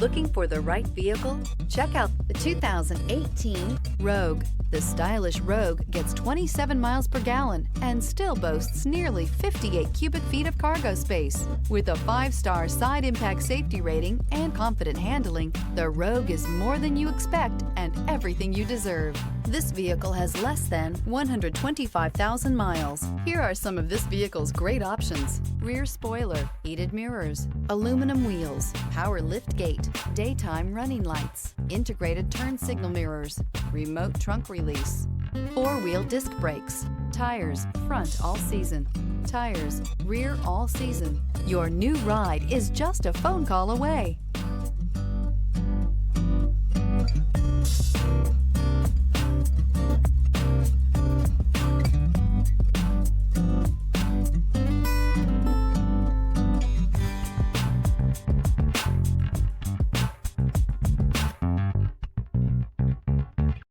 Looking for the right vehicle? Check out the 2018 Rogue. The stylish Rogue gets 27 miles per gallon and still boasts nearly 58 cubic feet of cargo space. With a 5-star side impact safety rating and confident handling, the Rogue is more than you expect and everything you deserve. This vehicle has less than 125,000 miles. Here are some of this vehicle's great options: rear spoiler, heated mirrors, aluminum wheels, power lift gate, daytime running lights, integrated turn signal mirrors, remote trunk release, 4-wheel disc brakes, tires front all season, tires rear all season. Your new ride is just a phone call away.